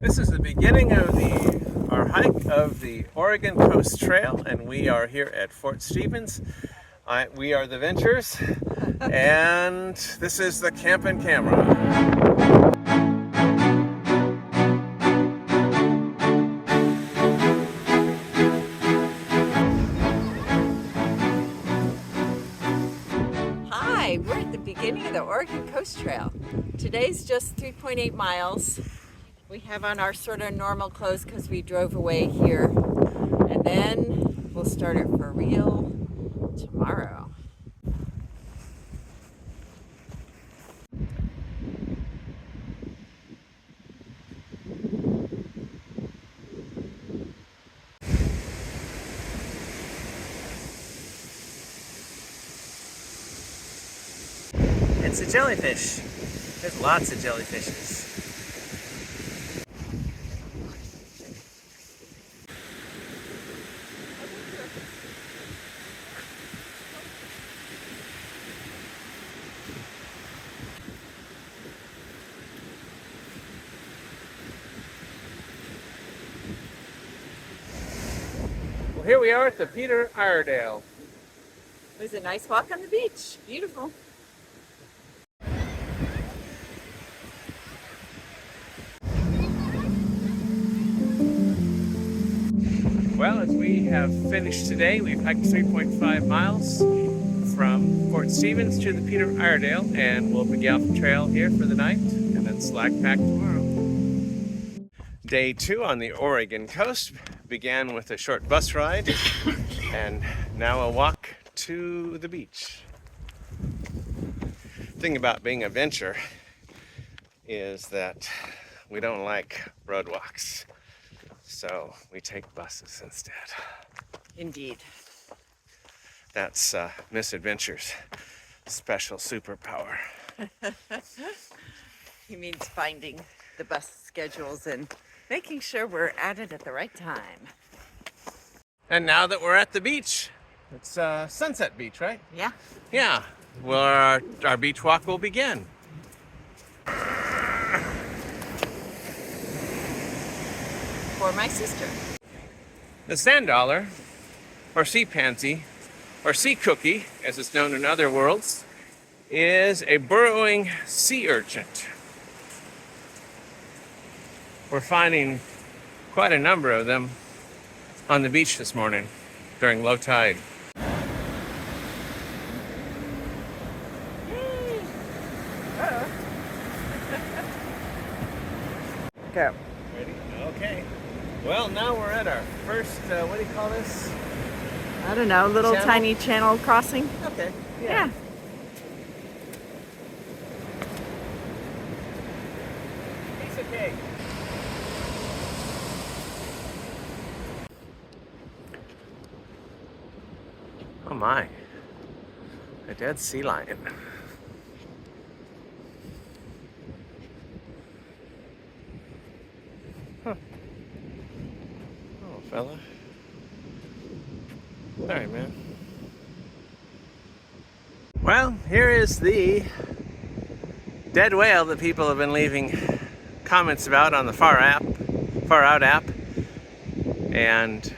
This is the beginning of our hike of the Oregon Coast Trail, and we are here at Fort Stevens. We are the Ventures, and this is the Camp and Camera. Hi, we're at the beginning of the Oregon Coast Trail. Today's just 3.8 miles. We have on our sort of normal clothes because we drove away here. And then we'll start it for real tomorrow. It's a jellyfish. There's lots of jellyfishes. Well, here we are at the Peter Iredale. It was a nice walk on the beach. Beautiful. Well, as we have finished today, we've hiked 3.5 miles from Fort Stevens to the Peter Iredale, and we'll be off the trail here for the night and then slack pack tomorrow. Day 2 on the Oregon coast began with a short bus ride and now a walk to the beach. The thing about being a venture is that we don't like road walks. So we take buses instead. Indeed. That's MsVenture's special superpower. He means finding the bus schedules and making sure we're at it at the right time. And now that we're at the beach, it's Sunset Beach, right? Yeah. Yeah. Well, our beach walk will begin. For my sister. The sand dollar, or sea pansy, or sea cookie, as it's known in other worlds, is a burrowing sea urchin. We're finding quite a number of them on the beach this morning during low tide. Go. Ready? Okay. Well, now we're at our first, what do you call this? I don't know, little Channel? tiny channel crossing. Okay. Yeah. Piece of cake. Oh my. A dead sea lion. Huh. Oh, fella. Sorry, man. Well, here is the dead whale that people have been leaving comments about on the Far Out app, and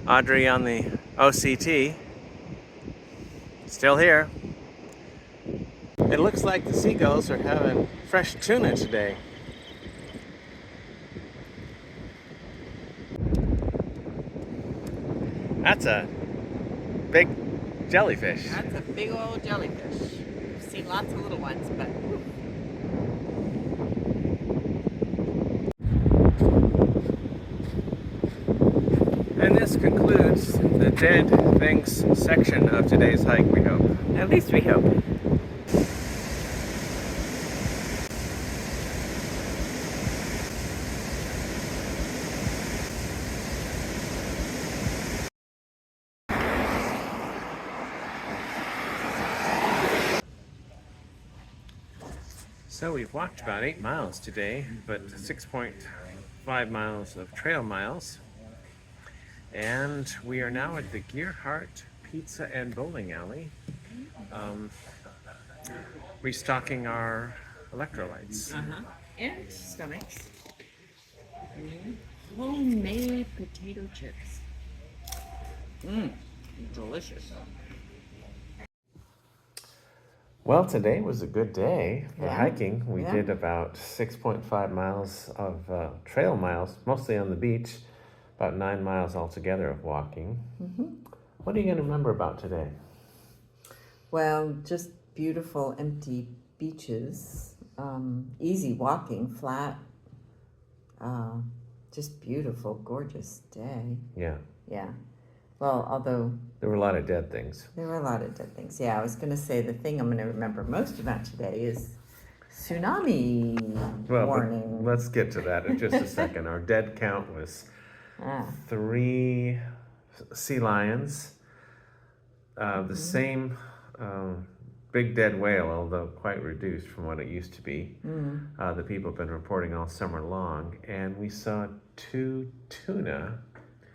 Audrey on the OCT. Still here. It looks like the seagulls are having fresh tuna today. That's a big jellyfish. That's a big old jellyfish. I've seen lots of little ones, but whew. And this concludes the dead things section of today's hike, we hope. At least we hope. So we've walked about 8 miles today, but 6.5 miles of trail miles. And we are now at the Gearhart Pizza and Bowling Alley, restocking our electrolytes. And stomachs. and homemade potato chips. Delicious. Well, today was a good day for Yeah, hiking. We yeah. did about 6.5 miles of trail miles, mostly on the beach, about 9 miles altogether of walking. What are you going to remember about today? Well, just beautiful empty beaches, easy walking, flat, just beautiful, gorgeous day. Yeah, Yeah. Well, although there were a lot of dead things. there were a lot of dead things. Yeah, I was going to say the thing I'm going to remember most about today is tsunami Well, warning. but let's get to that in just a second. Our dead count was Ah, 3 sea lions, the same big dead whale, although quite reduced from what it used to be. That people have been reporting all summer long. And we saw 2 tuna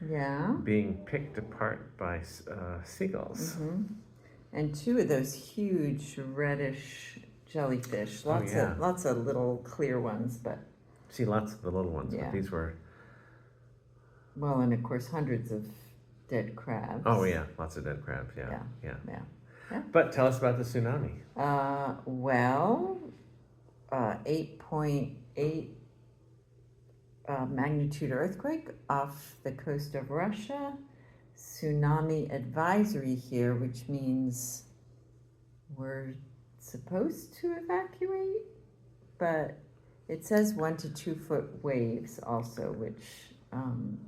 yeah. being picked apart by seagulls. And 2 of those huge reddish jellyfish. Lots of little clear ones, but See lots of the little ones, Yeah. but these were, well, and of course hundreds of dead crabs. oh yeah, lots of dead crabs, yeah. Yeah. But tell us about the tsunami. Well, 8.8 magnitude earthquake off the coast of Russia. Tsunami advisory here, which means we're supposed to evacuate, but it says 1 to 2 foot waves also, which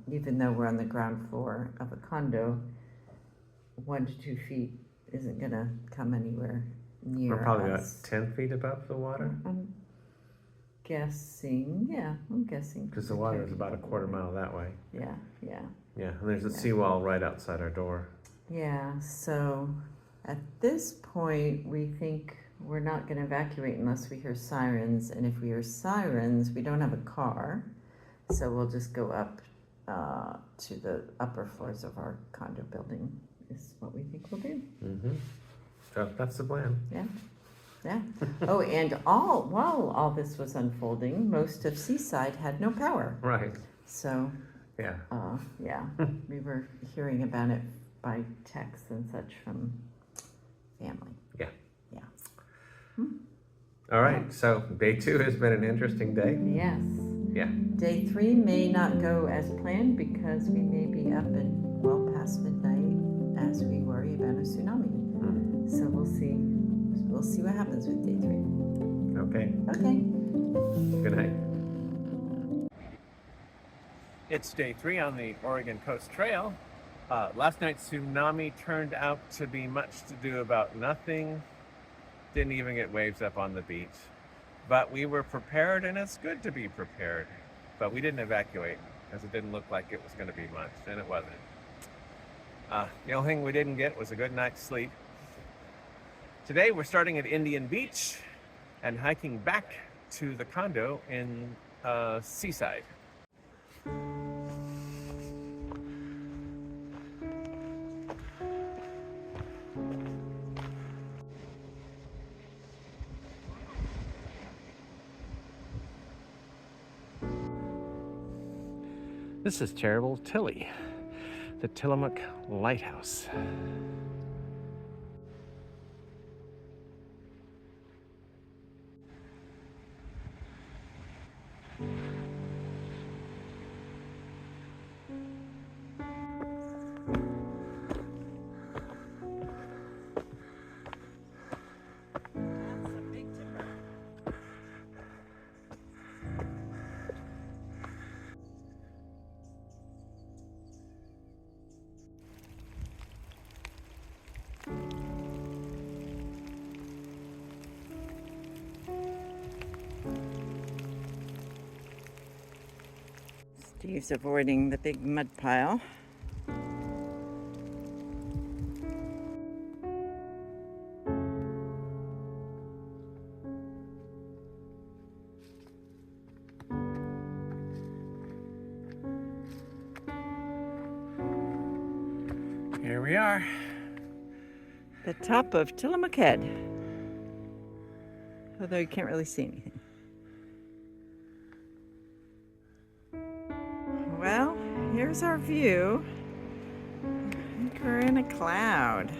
even though we're on the ground floor of a condo, 1 to 2 feet isn't gonna come anywhere near We're probably about us. 10 feet above the water, I'm guessing, I'm guessing. because the water is about a quarter mile that way. Yeah. Yeah, and there's a seawall right outside our door. Yeah, so at this point, we think we're not gonna evacuate unless we hear sirens, and if we hear sirens, we don't have a car, so we'll just go up to the upper floors of our condo building, is what we think we'll do. So that's the plan. Yeah. Oh, and while all this was unfolding, most of Seaside had no power. Right, So, yeah. we were hearing about it by text and such from family. Yeah. Yeah. All right, so day 2 has been an interesting day. Yes. Yeah. Day 3 may not go as planned because we may be up and well past midnight as we worry about a tsunami. So we'll see. We'll see what happens with day 3. Okay. Okay. Good night. It's day 3 on the Oregon Coast Trail. Last night's tsunami turned out to be much to do about nothing. Didn't even get waves up on the beach. But we were prepared, and it's good to be prepared. But we didn't evacuate because it didn't look like it was going to be much, and it wasn't. The only thing we didn't get was a good night's sleep. Today we're starting at Indian Beach and hiking back to the condo in Seaside. This is Terrible Tilly, the Tillamook Lighthouse. Steve's avoiding the big mud pile. Here we are. The top of Tillamook Head. Although you can't really see anything. Here's our view. I think we're in a cloud.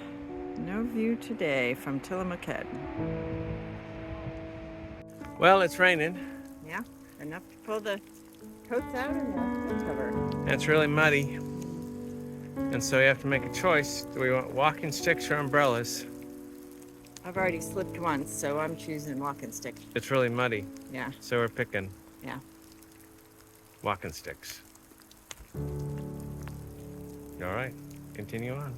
No view today from Tillamook Head. Well, it's raining. Yeah, enough to pull the coats out and the foot cover. It's really muddy. And so you have to make a choice. Do we want walking sticks or umbrellas? I've already slipped once, so I'm choosing walking stick. It's really muddy. Yeah. So we're picking Yeah. walking sticks. All right, continue on.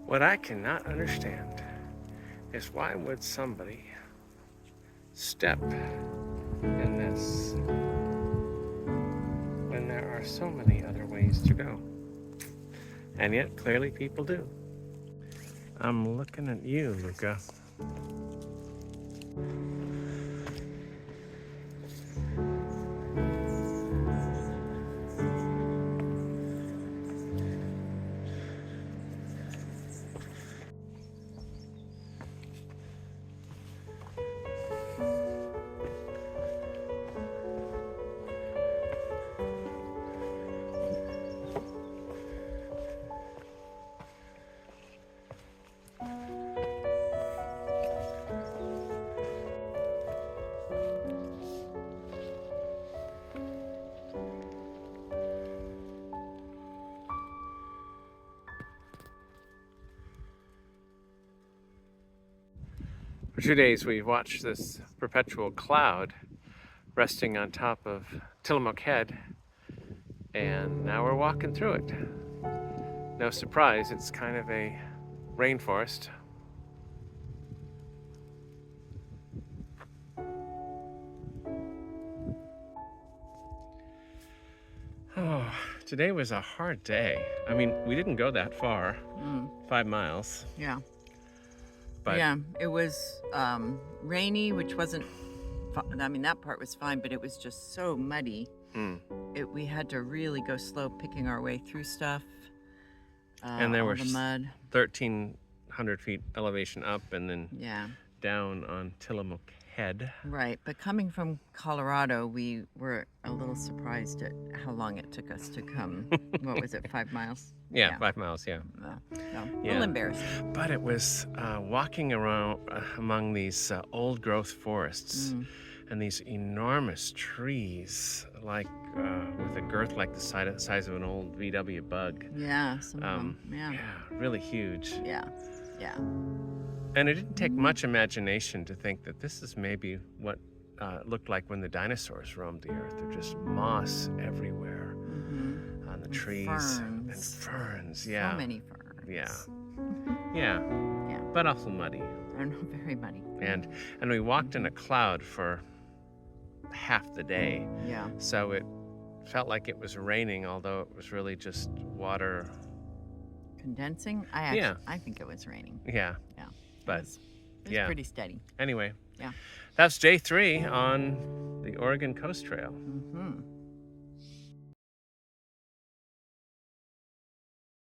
What I cannot understand is why would somebody step in this when there are so many other ways to go? And yet, clearly people do. I'm looking at you, Luca. For 2 days we've watched this perpetual cloud resting on top of Tillamook Head, and now we're walking through it. No surprise, it's kind of a rainforest. Oh, today was a hard day. I mean, we didn't go that far, 5 miles. Yeah. But yeah, it was rainy, which wasn't, I mean, that part was fine, but it was just so muddy. We had to really go slow picking our way through stuff. And there all were the mud. 1,300 feet elevation up and then down on Tillamook Head. Right, but coming from Colorado, we were a little surprised at how long it took us to come. What was it, 5 miles? Yeah, 5 miles, yeah. No, a little embarrassed. But it was walking around among these old growth forests and these enormous trees, like with a girth like the size of an old VW bug. Yeah, some of them, yeah, really huge. Yeah. And it didn't take much imagination to think that this is maybe what it looked like when the dinosaurs roamed the earth. There's just moss everywhere on the trees and ferns. Yeah, so many ferns. Yeah. But also muddy. I don't know, very muddy. And we walked in a cloud for half the day. Yeah. So it felt like it was raining, although it was really just water. Condensing? I think it was raining. Yeah. But it was pretty steady. Anyway. Yeah. That's day 3 on the Oregon Coast Trail.